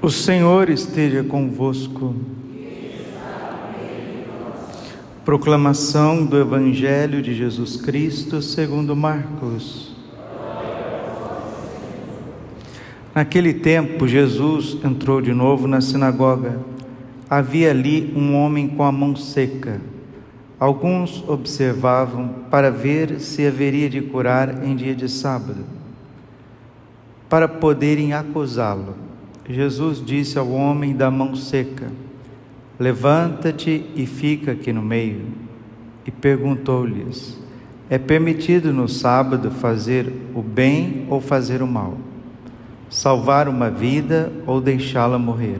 O Senhor esteja convosco. Proclamação do Evangelho de Jesus Cristo segundo Marcos. Naquele tempo, Jesus entrou de novo na sinagoga. Havia ali um homem com a mão seca. Alguns observavam para ver se haveria de curar em dia de sábado, para poderem acusá-lo. Jesus disse ao homem da mão seca: levanta-te e fica aqui no meio. E perguntou-lhes: é permitido no sábado fazer o bem ou fazer o mal? Salvar uma vida ou deixá-la morrer?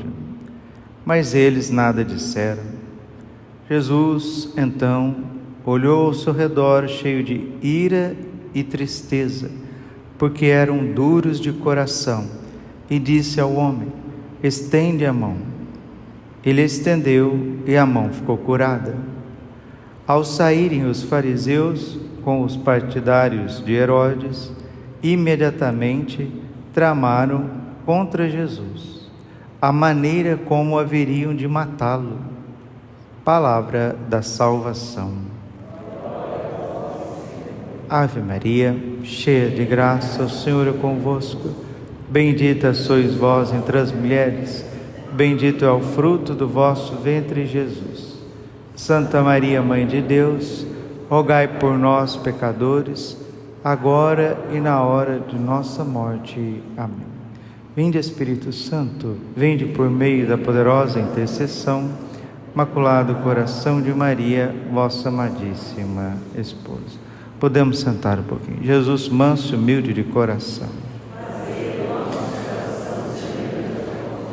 Mas eles nada disseram. Jesus, então, olhou ao seu redor cheio de ira e tristeza, porque eram duros de coração, e disse ao homem: estende a mão. Ele estendeu e a mão ficou curada. Ao saírem os fariseus com os partidários de Herodes, imediatamente tramaram contra Jesus a maneira como haveriam de matá-lo. Palavra da salvação. Ave Maria, cheia de graça, o Senhor é convosco. Bendita sois vós entre as mulheres, bendito é o fruto do vosso ventre, Jesus. Santa Maria, Mãe de Deus, rogai por nós, pecadores, agora e na hora de nossa morte. Amém. Vinde, Espírito Santo, vinde por meio da poderosa intercessão, Imaculado Coração de Maria, vossa amadíssima esposa. Podemos sentar um pouquinho. Jesus, manso e humilde de coração.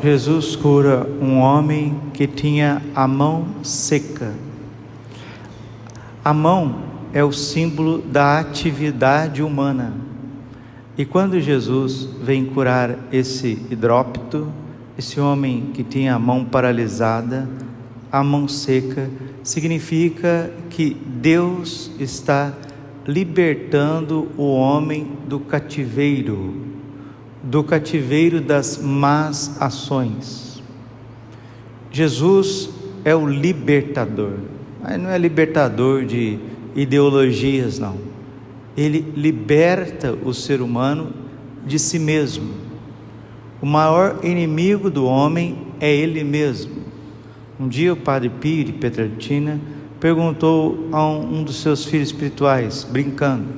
Jesus cura um homem que tinha a mão seca. A mão é o símbolo da atividade humana. E quando Jesus vem curar esse hidrópito, esse homem que tinha a mão paralisada, a mão seca, significa que Deus está libertando o homem do cativeiro das más ações. Jesus é o libertador, mas não é libertador de ideologias, não. Ele liberta o ser humano de si mesmo. O maior inimigo do homem é ele mesmo. Um dia o Padre Pio de Pietrelcina perguntou a um dos seus filhos espirituais, brincando: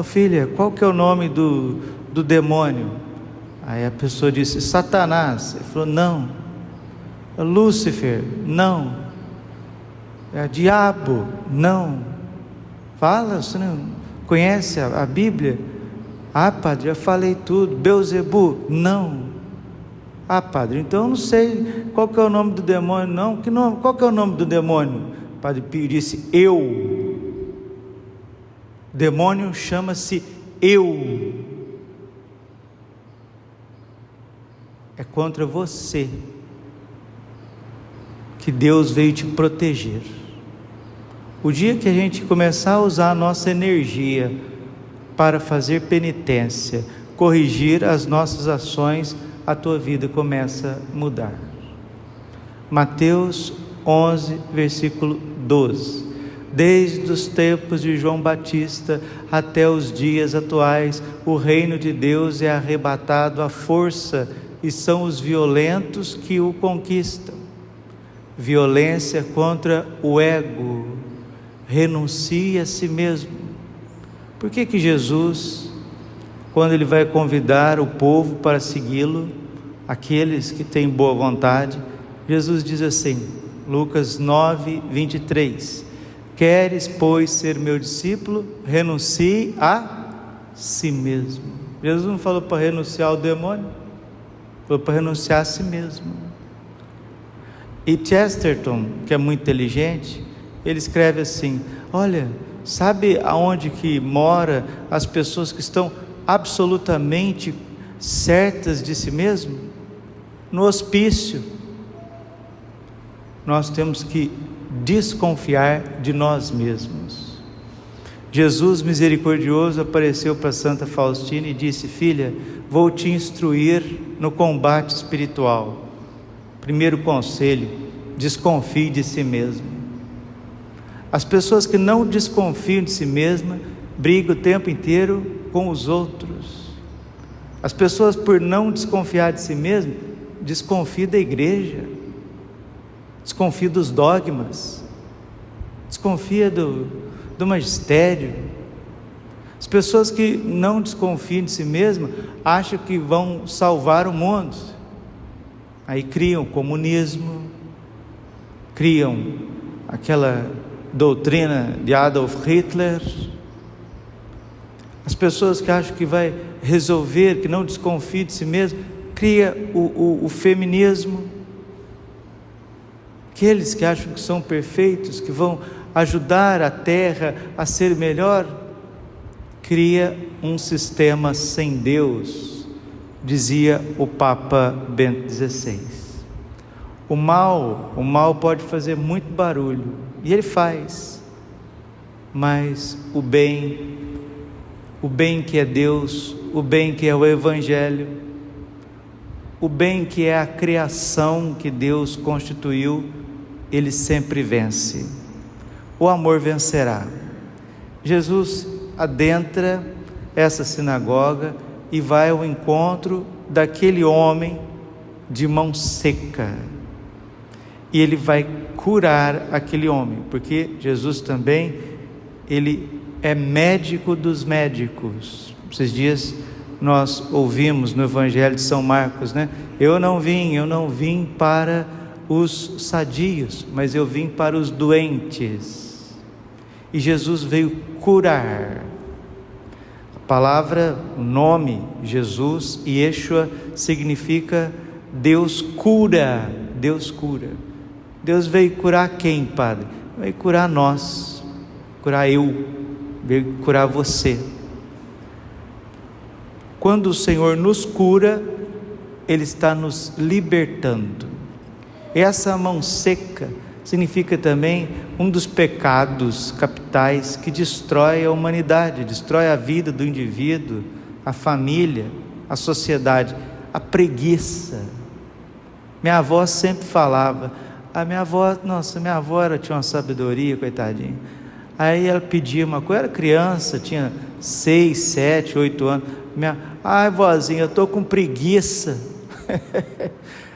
filha, qual que é o nome do demônio? Aí a pessoa disse: Satanás. Ele falou: não. Lúcifer? Não. Diabo? Não. Fala, você não conhece a Bíblia? Ah, padre, já falei tudo. Beelzebu? Não. Ah, padre, então eu não sei qual que é o nome do demônio, não. Qual que é o nome do demônio? O Padre Pio disse: eu. Demônio chama-se eu. É contra você que Deus veio te proteger. O dia que a gente começar a usar a nossa energia para fazer penitência, corrigir as nossas ações, a tua vida começa a mudar. Mateus 11, versículo 12. Desde os tempos de João Batista até os dias atuais, o reino de Deus é arrebatado à força, e são os violentos que o conquistam. Violência contra o ego. Renuncie a si mesmo. Por que Jesus, quando ele vai convidar o povo para segui-lo, aqueles que têm boa vontade, Jesus diz assim, Lucas 9, 23: queres, pois, ser meu discípulo? Renuncie a si mesmo. Jesus não falou para renunciar ao demônio, falou para renunciar a si mesmo. E Chesterton, que é muito inteligente, ele escreve assim: olha, sabe aonde que mora as pessoas que estão absolutamente certas de si mesmo? No hospício. Nós temos que desconfiar de nós mesmos. Jesus misericordioso apareceu para Santa Faustina e disse: filha, vou te instruir no combate espiritual. Primeiro conselho: desconfie de si mesmo. As pessoas que não desconfiam de si mesmas brigam o tempo inteiro com os outros. As pessoas, por não desconfiar de si mesmas, desconfiam da igreja, desconfiam dos dogmas, desconfiam do magistério. As pessoas que não desconfiam de si mesmas acham que vão salvar o mundo. Aí criam o comunismo, criam aquela doutrina de Adolf Hitler. As pessoas que acham que vai resolver, que não desconfiam de si mesmo, cria o feminismo. Aqueles que acham que são perfeitos, que vão ajudar a terra a ser melhor, cria um sistema sem Deus, dizia o Papa Bento XVI. O mal pode fazer muito barulho, e ele faz, mas o bem que é Deus, o bem que é o Evangelho, o bem que é a criação que Deus constituiu, ele sempre vence. O amor vencerá. Jesus adentra essa sinagoga e vai ao encontro daquele homem de mão seca, e ele vai curar aquele homem, porque Jesus também, ele é médico dos médicos. Esses dias nós ouvimos no Evangelho de São Marcos, né? Eu não vim para os sadios, mas eu vim para os doentes. E Jesus veio curar. A palavra, o nome Jesus, Yeshua, significa Deus cura. Deus cura. Deus veio curar quem, Padre? Veio curar nós, curar eu, veio curar você. Quando o Senhor nos cura, Ele está nos libertando. Essa mão seca significa também um dos pecados capitais que destrói a humanidade, destrói a vida do indivíduo, a família, a sociedade, a preguiça. Minha avó sempre falava, minha avó ela tinha uma sabedoria, coitadinha. Aí ela pedia uma coisa, eu era criança, tinha 6, 7, 8 anos. Vozinha, eu estou com preguiça.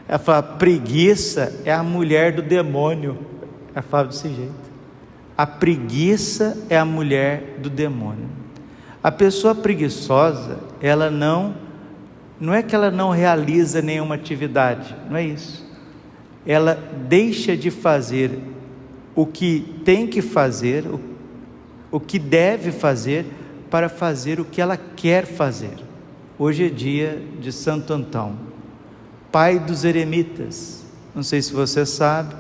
Ela fala, preguiça é a mulher do demônio. Ela fala desse jeito. A preguiça é a mulher do demônio. A pessoa preguiçosa, ela não é que ela não realiza nenhuma atividade, não é isso. Ela deixa de fazer o que tem que fazer, o que deve fazer, para fazer o que ela quer fazer. Hoje é dia de Santo Antão, pai dos eremitas. Não sei se você sabe,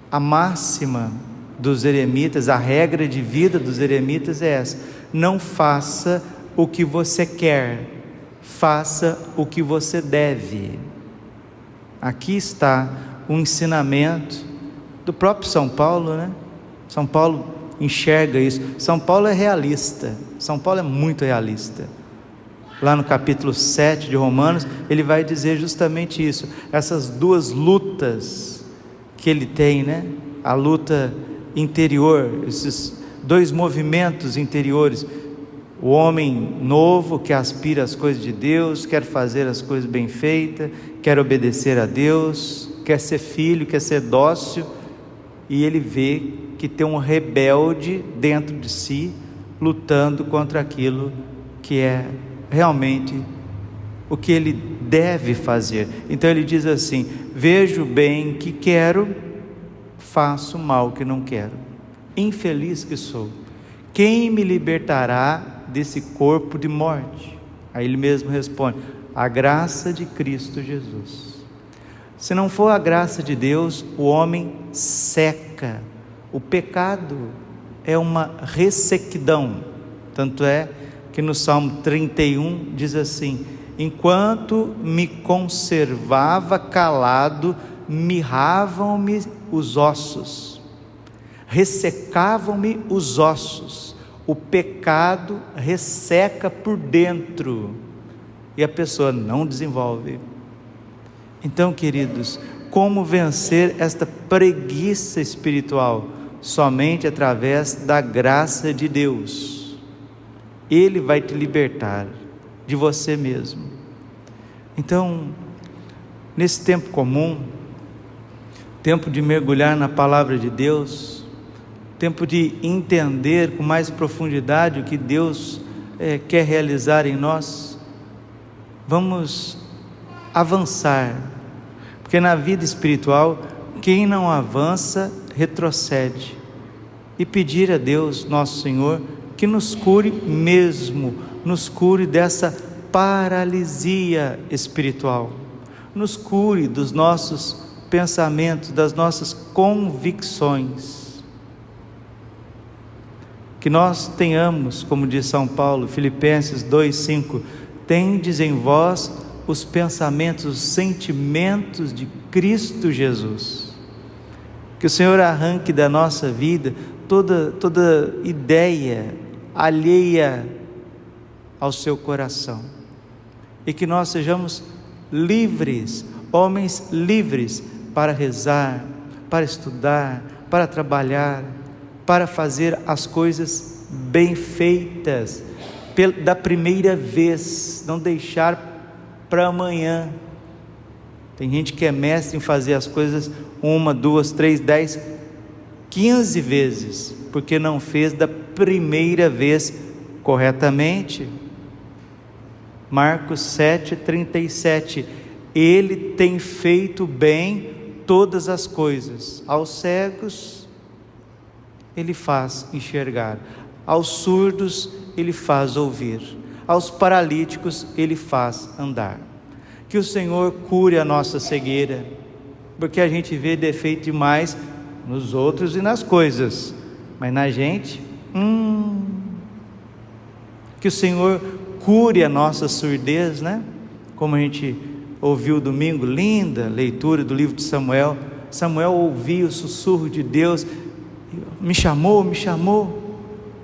a máxima dos eremitas, a regra de vida dos eremitas é essa: não faça o que você quer, faça o que você deve. Aqui está um ensinamento do próprio São Paulo, né? São Paulo enxerga isso. São Paulo é realista, São Paulo é muito realista. Lá no capítulo 7 de Romanos, ele vai dizer justamente isso, essas duas lutas que ele tem, né? A luta interior, esses dois movimentos interiores, o homem novo que aspira às coisas de Deus, quer fazer as coisas bem feitas, quer obedecer a Deus, quer ser filho, quer ser dócil, e ele vê que tem um rebelde dentro de si, lutando contra aquilo que é realmente o que ele deve fazer. Então ele diz assim: vejo o bem que quero, faço o mal que não quero. Infeliz que sou, quem me libertará desse corpo de morte? Aí ele mesmo responde: a graça de Cristo Jesus. Se não for a graça de Deus, o homem seca. O pecado é uma ressequidão. Tanto é que no Salmo 31 diz assim: enquanto me conservava calado, mirravam-me os ossos, ressecavam-me os ossos, o pecado resseca por dentro e a pessoa não desenvolve. Então, queridos, como vencer esta preguiça espiritual? Somente através da graça de Deus. Ele vai te libertar de você mesmo. Então, nesse tempo comum, tempo de mergulhar na palavra de Deus, tempo de entender com mais profundidade o que Deus quer realizar em nós, vamos avançar, porque na vida espiritual, quem não avança, retrocede, e pedir a Deus, nosso Senhor, que nos cure mesmo, nos cure dessa paralisia espiritual, nos cure dos nossos pensamentos, das nossas convicções, que nós tenhamos, como diz São Paulo, Filipenses 2:5, tendes em vós os pensamentos, os sentimentos de Cristo Jesus. Que o Senhor arranque da nossa vida toda ideia alheia ao seu coração, e que nós sejamos livres, homens livres para rezar, para estudar, para trabalhar, para fazer as coisas bem feitas, da primeira vez, não deixar para amanhã. Tem gente que é mestre em fazer as coisas 1, 2, 3, 10, 15 vezes, porque não fez da primeira vez corretamente. Marcos 7:37, ele tem feito bem todas as coisas, aos cegos ele faz enxergar, aos surdos ele faz ouvir, aos paralíticos ele faz andar. Que o Senhor cure a nossa cegueira, porque a gente vê defeito demais nos outros e nas coisas, mas na gente, que o Senhor cure a nossa surdez, né? Como a gente ouviu domingo, linda leitura do livro de Samuel. Samuel ouvia o sussurro de Deus, me chamou,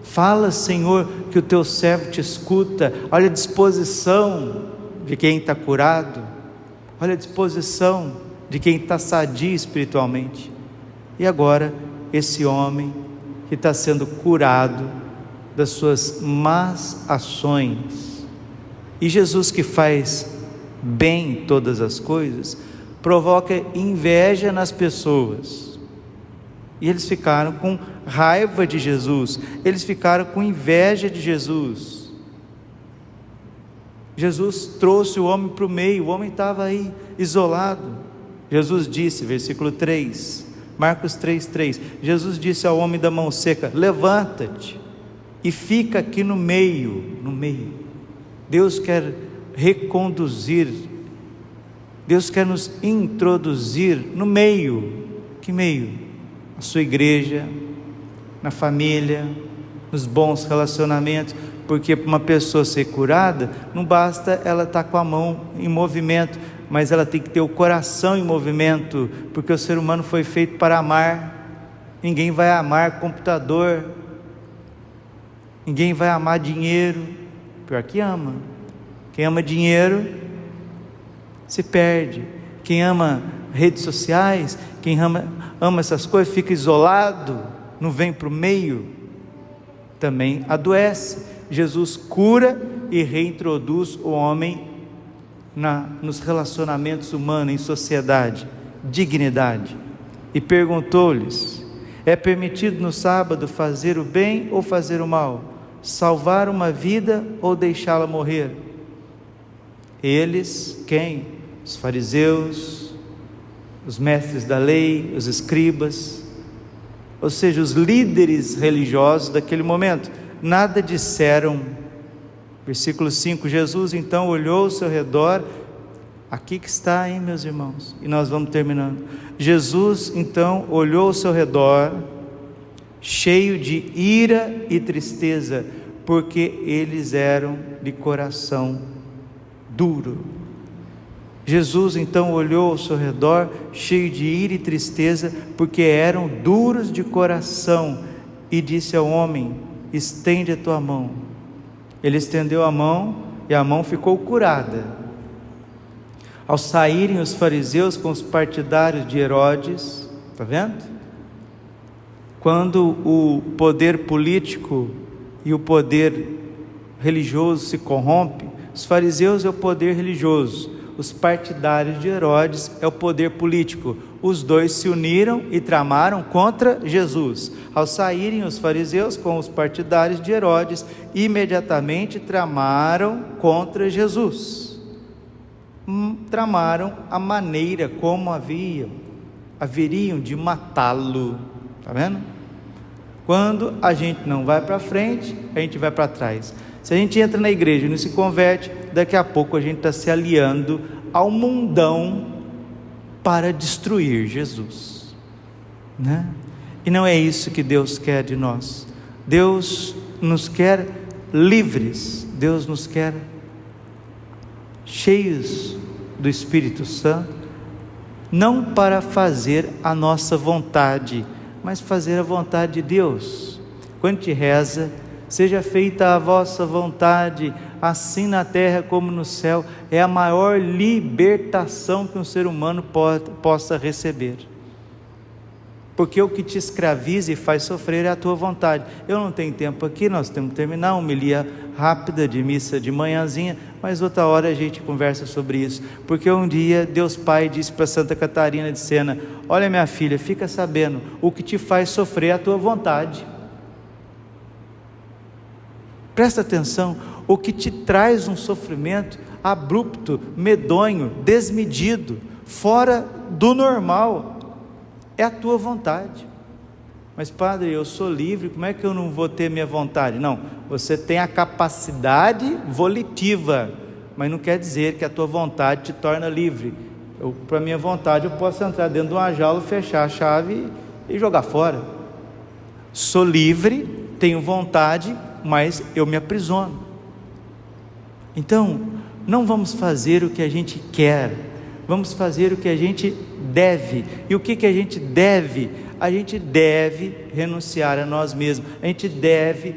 fala, Senhor, que o teu servo te escuta. Olha a disposição de quem está curado, olha a disposição de quem está sadio espiritualmente. E agora, esse homem que está sendo curado das suas más ações, e Jesus, que faz bem todas as coisas, provoca inveja nas pessoas, e eles ficaram com raiva de Jesus, eles ficaram com inveja de Jesus. Jesus trouxe o homem para o meio, o homem estava aí, isolado. Jesus disse, versículo 3, Marcos 3:3, Jesus disse ao homem da mão seca, levanta-te e fica aqui no meio. Deus quer reconduzir, Deus quer nos introduzir no meio. Que meio? A sua igreja, na família, nos bons relacionamentos, porque para uma pessoa ser curada, não basta ela estar com a mão em movimento, mas ela tem que ter o coração em movimento, porque o ser humano foi feito para amar. Ninguém vai amar computador, ninguém vai amar dinheiro, pior que ama. Quem ama dinheiro se perde. Quem ama redes sociais, quem ama essas coisas, fica isolado, não vem para o meio, também adoece. Jesus cura e reintroduz o homem nos relacionamentos humanos, em sociedade, dignidade. E perguntou-lhes, é permitido no sábado fazer o bem ou fazer o mal? Salvar uma vida ou deixá-la morrer? Eles, quem? Os fariseus, os mestres da lei, os escribas, ou seja, os líderes religiosos daquele momento, nada disseram. Versículo 5, Jesus então olhou ao seu redor, aqui que está, hein, meus irmãos, e nós vamos terminando. Jesus então olhou ao seu redor, cheio de ira e tristeza, porque eles eram de coração duro. Jesus então olhou ao seu redor, cheio de ira e tristeza, porque eram duros de coração, e disse ao homem, estende a tua mão. Ele estendeu a mão e a mão ficou curada. Ao saírem os fariseus com os partidários de Herodes, está vendo? Quando o poder político e o poder religioso se corrompe, os fariseus é o poder religioso, os partidários de Herodes é o poder político. Os dois se uniram e tramaram contra Jesus. Ao saírem os fariseus com os partidários de Herodes, imediatamente tramaram contra Jesus. Tramaram a maneira como haveriam de matá-lo. Está vendo? Quando a gente não vai para frente, a gente vai para trás. Se a gente entra na igreja e não se converte, daqui a pouco a gente está se aliando ao mundão para destruir Jesus, né? E não é isso que Deus quer de nós. Deus nos quer livres, Deus nos quer cheios do Espírito Santo, não para fazer a nossa vontade, mas fazer a vontade de Deus. Quando te reza, seja feita a vossa vontade, assim na terra como no céu, é a maior libertação que um ser humano possa receber. Porque o que te escraviza e faz sofrer é a tua vontade. Eu não tenho tempo aqui, nós temos que terminar uma homilia rápida de missa de manhãzinha, mas outra hora a gente conversa sobre isso. Porque um dia Deus Pai disse para Santa Catarina de Sena: olha minha filha, fica sabendo, o que te faz sofrer é a tua vontade. Presta atenção, o que te traz um sofrimento abrupto, medonho, desmedido, fora do normal, é a tua vontade. Mas padre, eu sou livre, como é que eu não vou ter minha vontade? Não, você tem a capacidade volitiva, mas não quer dizer que a tua vontade te torna livre. Para minha vontade eu posso entrar dentro de uma jaula, fechar a chave e jogar fora. Sou livre, tenho vontade, mas eu me aprisiono. Então, não vamos fazer o que a gente quer, vamos fazer o que a gente deve. E o que a gente deve? A gente deve renunciar a nós mesmos, a gente deve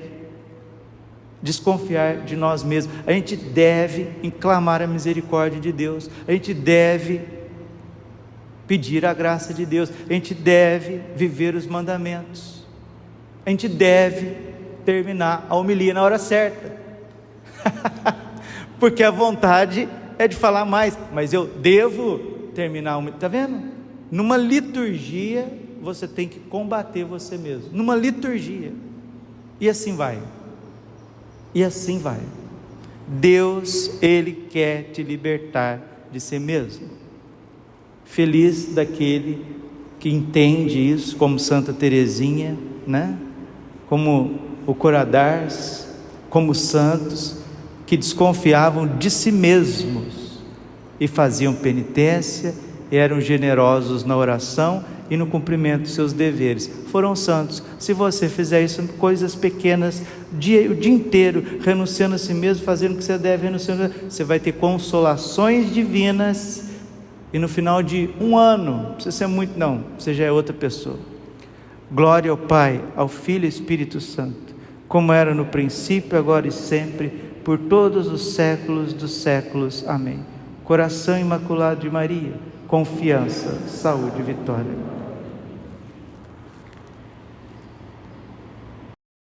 desconfiar de nós mesmos, a gente deve clamar a misericórdia de Deus, a gente deve pedir a graça de Deus, a gente deve viver os mandamentos, a gente deve terminar a homilia na hora certa, porque a vontade é de falar mais, mas eu devo terminar a homilia. Está vendo? Numa liturgia você tem que combater você mesmo, numa liturgia, e assim vai, e assim vai. Deus, Ele quer te libertar de si mesmo. Feliz daquele que entende isso, como Santa Teresinha, né? Como o Coradars, como os santos, que desconfiavam de si mesmos, e faziam penitência, eram generosos na oração, e no cumprimento dos seus deveres, foram santos. Se você fizer isso, coisas pequenas, o dia inteiro, renunciando a si mesmo, fazendo o que você deve, renunciando, você vai ter consolações divinas, e no final de um ano, não precisa ser muito não, você já é outra pessoa. Glória ao Pai, ao Filho e Espírito Santo, como era no princípio, agora e sempre, por todos os séculos dos séculos. Amém. Coração Imaculado de Maria, confiança, saúde e vitória.